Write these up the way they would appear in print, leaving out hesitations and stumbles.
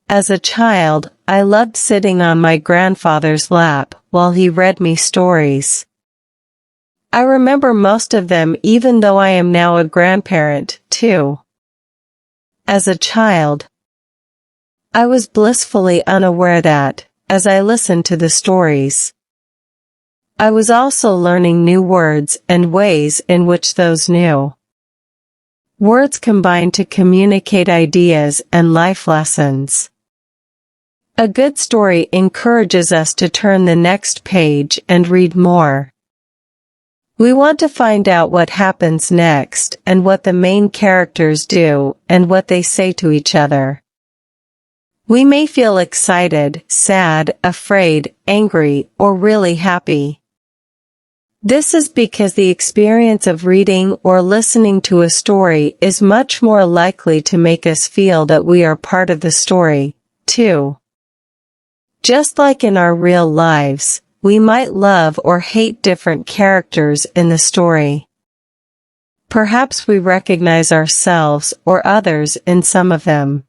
As a child, I loved sitting on my grandfather's lap while he read me stories. I remember most of them even though I am now a grandparent, too. As a child, I was blissfully unaware that, as I listened to the stories, I was also learning new words and ways in which those new words combine to communicate ideas and life lessons. A good story encourages us to turn the next page and read more. We want to find out what happens next and what the main characters do and what they say to each other. We may feel excited, sad, afraid, angry, or really happy. This is because the experience of reading or listening to a story is much more likely to make us feel that we are part of the story, too. Just like in our real lives, we might love or hate different characters in the story. Perhaps we recognize ourselves or others in some of them.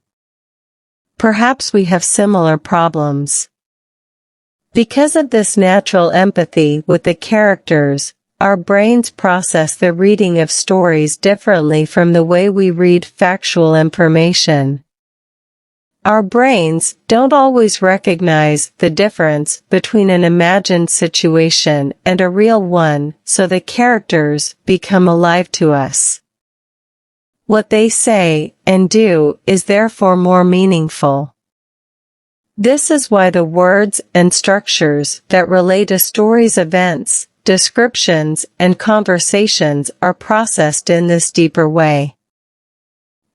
Perhaps we have similar problems. Because of this natural empathy with the characters, our brains process the reading of stories differently from the way we read factual information. Our brains don't always recognize the difference between an imagined situation and a real one, so the characters become alive to us. What they say and do is therefore more meaningful. This is why the words and structures that relate a story's events, descriptions, and conversations are processed in this deeper way.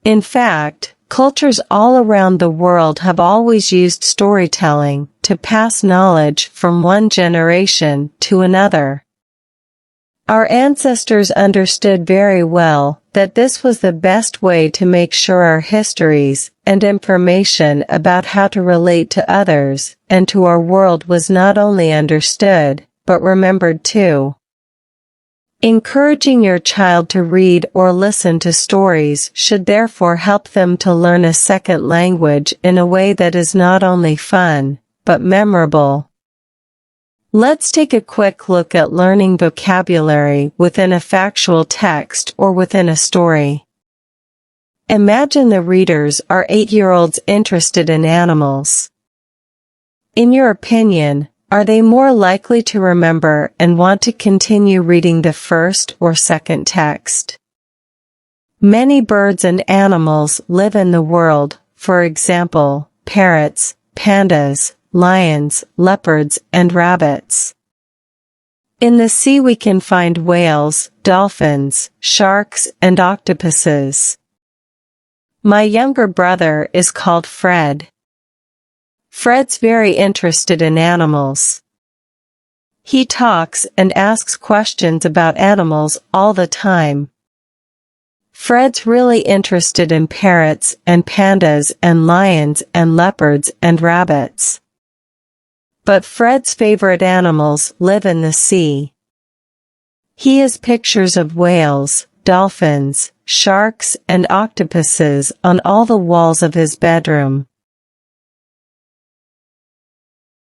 In fact, cultures all around the world have always used storytelling to pass knowledge from one generation to another. Our ancestors understood very well that this was the best way to make sure our histories and information about how to relate to others and to our world was not only understood, but remembered too. Encouraging your child to read or listen to stories should therefore help them to learn a second language in a way that is not only fun, but memorable. Let's take a quick look at learning vocabulary within a factual text or within a story. Imagine the readers are 8-year-olds interested in animals. In your opinion, are they more likely to remember and want to continue reading the first or second text? Many birds and animals live in the world, for example, parrots, pandas, lions, leopards, and rabbits. In the sea we can find whales, dolphins, sharks, and octopuses. My younger brother is called Fred. Fred's very interested in animals. He talks and asks questions about animals all the time. Fred's really interested in parrots and pandas and lions and leopards and rabbits. But Fred's favorite animals live in the sea. He has pictures of whales, dolphins, sharks, and octopuses on all the walls of his bedroom.